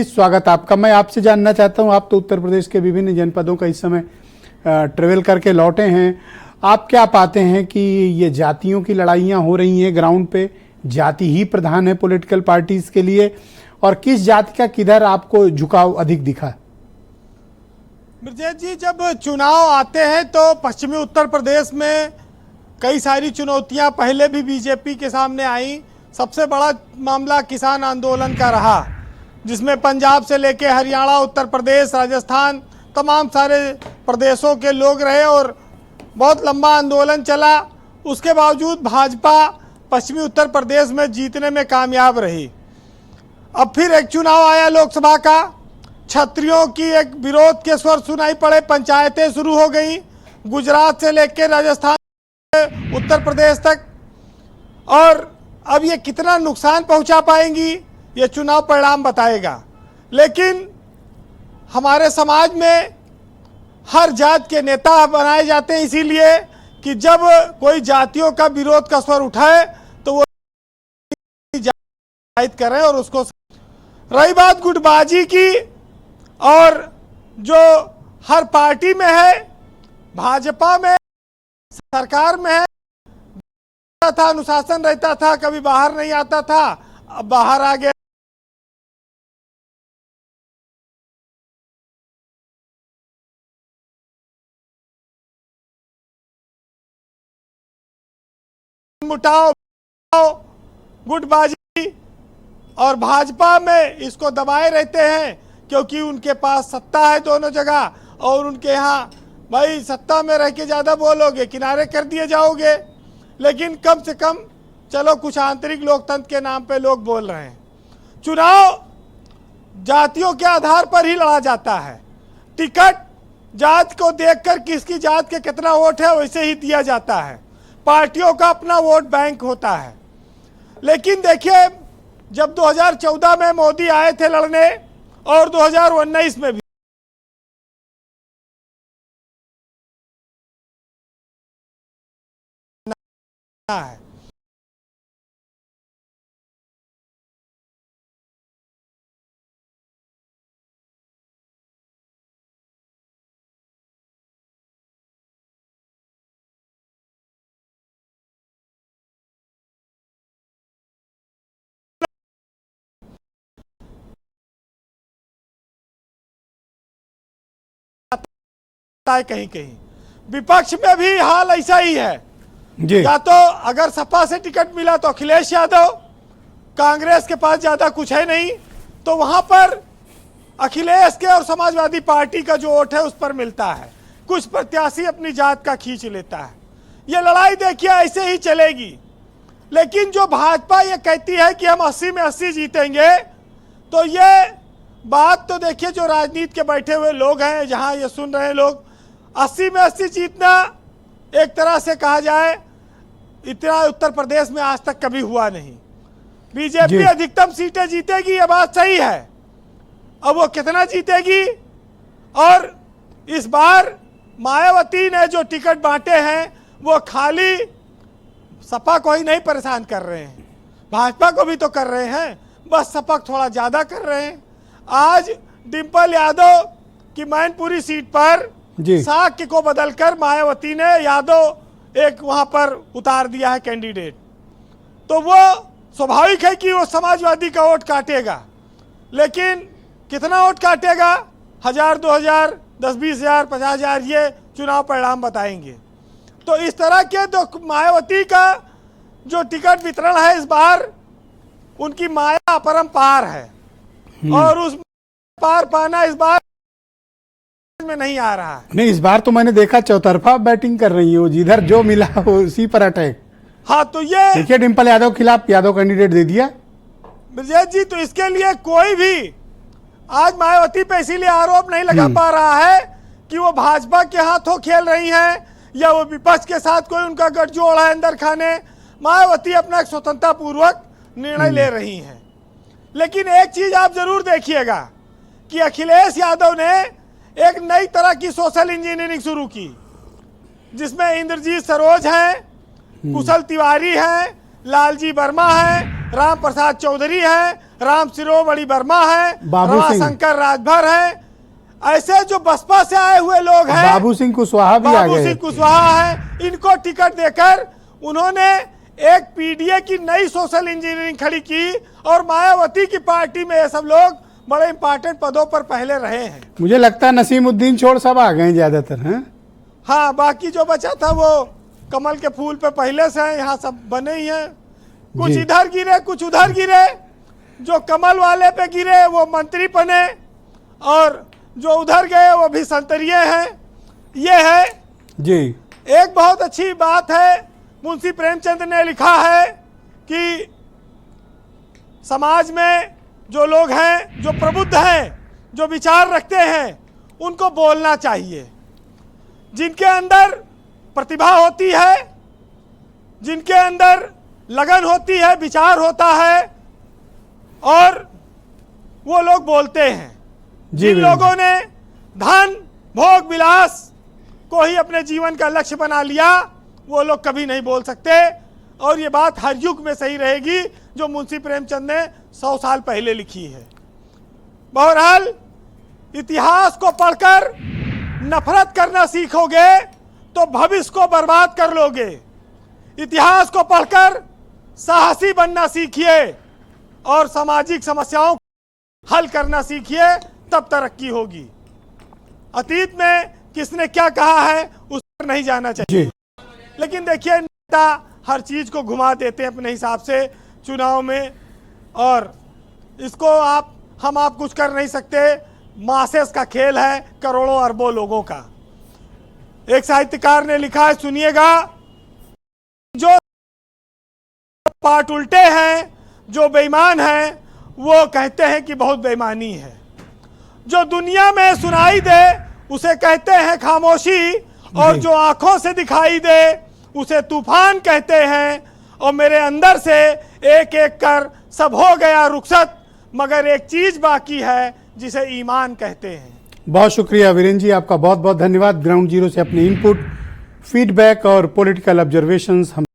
स्वागत आपका। मैं आपसे जानना चाहता हूं, आप तो उत्तर प्रदेश के विभिन्न जनपदों का इस समय ट्रेवल करके लौटे हैं। आप क्या पाते हैं कि ये जातियों की लड़ाइयां हो रही हैं ग्राउंड पे, जाति ही प्रधान है पॉलिटिकल पार्टीज के लिए, और किस जाति का किधर आपको झुकाव अधिक दिखा? ब्रजेश जी, जब चुनाव आते हैं तो पश्चिमी उत्तर प्रदेश में कई सारी चुनौतियां पहले भी बीजेपी के सामने आई। सबसे बड़ा मामला किसान आंदोलन का रहा, जिसमें पंजाब से लेके हरियाणा, उत्तर प्रदेश, राजस्थान, तमाम सारे प्रदेशों के लोग रहे और बहुत लंबा आंदोलन चला। उसके बावजूद भाजपा पश्चिमी उत्तर प्रदेश में जीतने में कामयाब रही। अब फिर एक चुनाव आया लोकसभा का, क्षत्रियों की एक विरोध के स्वर सुनाई पड़े, पंचायतें शुरू हो गई, गुजरात से लेकर राजस्थान, उत्तर प्रदेश तक। और अब ये कितना नुकसान पहुंचा पाएंगी ये चुनाव परिणाम बताएगा। लेकिन हमारे समाज में हर जात के नेता बनाए जाते हैं, इसीलिए कि जब कोई जातियों का विरोध का स्वर उठाए तो वो जाहिर करें। और उसको रही बात गुटबाजी की, और जो हर पार्टी में है, भाजपा में, सरकार में है, था अनुशासन रहता था, कभी बाहर नहीं आता था, अब बाहर आ गया। मुटाव, गुटबाजी, और भाजपा में इसको दबाए रहते हैं क्योंकि उनके पास सत्ता है दोनों जगह, और उनके यहाँ भाई सत्ता में रह के ज़्यादा बोलोगे किनारे कर दिए जाओगे। लेकिन कम से कम चलो कुछ आंतरिक लोकतंत्र के नाम पे लोग बोल रहे हैं। चुनाव जातियों के आधार पर ही लड़ा जाता है। टिकट जात को देखकर किसकी जात के कितना वोट है वैसे ही दिया जाता है। पार्टियों का अपना वोट बैंक होता है। लेकिन देखिए, जब 2014 में मोदी आए थे लड़ने, और 2019 में भी है, कहीं कहीं विपक्ष में भी हाल ऐसा ही है जी। या तो अगर सपा से टिकट मिला तो अखिलेश यादव, कांग्रेस के पास ज्यादा कुछ है नहीं, तो वहां पर अखिलेश के और समाजवादी पार्टी का जो वोट है उस पर मिलता है। कुछ प्रत्याशी अपनी जात का खींच लेता है। ये लड़ाई देखिए ऐसे ही चलेगी। लेकिन जो भाजपा ये कहती है कि हम 80 में 80 जीतेंगे, तो ये बात तो देखिए, जो राजनीति के बैठे हुए लोग हैं, जहां ये सुन रहे लोग, 80 में 80 जीतना एक तरह से कहा जाए इतना उत्तर प्रदेश में आज तक कभी हुआ नहीं। बीजेपी अधिकतम सीटें जीतेगी, ये बात सही है। अब वो कितना जीतेगी? और इस बार मायावती ने जो टिकट बांटे हैं वो खाली सपा को ही नहीं परेशान कर रहे हैं, भाजपा को भी तो कर रहे हैं, बस सपा थोड़ा ज्यादा कर रहे हैं। आज डिम्पल यादव की मैनपुरी सीट पर साक्य को बदलकर मायावती ने यादव एक वहां पर उतार दिया है कैंडिडेट। तो वो स्वाभाविक है कि वो समाजवादी का वोट काटेगा। लेकिन कितना वोट काटेगा? 1000, 2000, 10-20 हजार, 50,000, ये चुनाव परिणाम बताएंगे। तो इस तरह के तो मायावती का जो टिकट वितरण है इस बार, उनकी माया अपरंपार है, और उस पार पाना इस बार में नहीं आ रहा है। नहीं, इस बार तो मैंने देखा चौतरफा बैटिंग कर रही है, जिधर जो मिला वो उसी पर अटैक। हाँ, तो ये देखिए, डिम्पल यादव के खिलाफ यादव कैंडिडेट दे दिया ब्रजेश जी। तो इसके लिए कोई भी आज मायावती पे इसीलिए आरोप नहीं लगा पा रहा है कि वो भाजपा के हाथों खेल रही हैं या वो विपक्ष के साथ कोई उनका गठजोड़ है अंदर खाने। मायावती अपना एक स्वतंत्रता पूर्वक निर्णय ले रही हैं। लेकिन एक चीज आप जरूर देखिएगा कि अखिलेश यादव ने एक नई तरह की सोशल इंजीनियरिंग शुरू की, जिसमें इंद्रजीत सरोज हैं, कुशल तिवारी हैं, लालजी वर्मा हैं, राम प्रसाद चौधरी है, राम शिरोमणि वर्मा है, बाबू सिंह। रमाशंकर राजभर है, ऐसे जो बसपा से आए हुए लोग हैं, बाबू सिंह कुशवाहा भी आ बाबू गए। सिंह कुशवाहा है, इनको टिकट देकर उन्होंने एक पीडीए की नई सोशल इंजीनियरिंग खड़ी की और मायावती की पार्टी में ये सब लोग बड़े इंपॉर्टेंट पदों पर पहले रहे हैं। मुझे लगता है नसीमुद्दीन छोड़ सब आ गए ज्यादातर हैं। हाँ, बाकी जो बचा था वो कमल के फूल पे पहले से है, यहाँ सब बने ही हैं। कुछ जी। इधर गिरे, कुछ उधर गिरे। जो कमल वाले पे गिरे वो मंत्री बने और जो उधर गए वो भी संतरिये हैं। ये है जी। एक बहुत अच्छी बात है, मुंशी प्रेमचंद ने लिखा है कि समाज में जो लोग हैं, जो प्रबुद्ध हैं, जो विचार रखते हैं, उनको बोलना चाहिए। जिनके अंदर प्रतिभा होती है, जिनके अंदर लगन होती है, विचार होता है और वो लोग बोलते हैं। जिन लोगों ने धन भोग विलास को ही अपने जीवन का लक्ष्य बना लिया, वो लोग कभी नहीं बोल सकते। और ये बात हर युग में सही रहेगी जो मुंशी प्रेमचंद ने 100 साल पहले लिखी है। बहरहाल इतिहास को पढ़कर नफरत करना सीखोगे तो भविष्य को बर्बाद कर लोगे। इतिहास को पढ़कर साहसी बनना सीखिए और सामाजिक समस्याओं को हल करना सीखिए, तब तरक्की होगी। अतीत में किसने क्या कहा है उस पर नहीं जाना चाहिए। लेकिन देखिए, नेता हर चीज को घुमा देते हैं अपने हिसाब से चुनाव में, और इसको हम आप कुछ कर नहीं सकते। मासेस का खेल है करोड़ों अरबों लोगों का। एक साहित्यकार ने लिखा है, सुनिएगा, जो पाट उल्टे हैं, जो बेईमान हैं, वो कहते हैं कि बहुत बेईमानी है। जो दुनिया में सुनाई दे उसे कहते हैं खामोशी, और जो आंखों से दिखाई दे उसे तूफान कहते हैं। और मेरे अंदर से एक एक कर सब हो गया रुखसत, मगर एक चीज बाकी है जिसे ईमान कहते हैं। बहुत शुक्रिया वीरेंद्र जी, आपका बहुत बहुत धन्यवाद। ग्राउंड जीरो से अपने इनपुट, फीडबैक और पॉलिटिकल ऑब्जर्वेशंस हम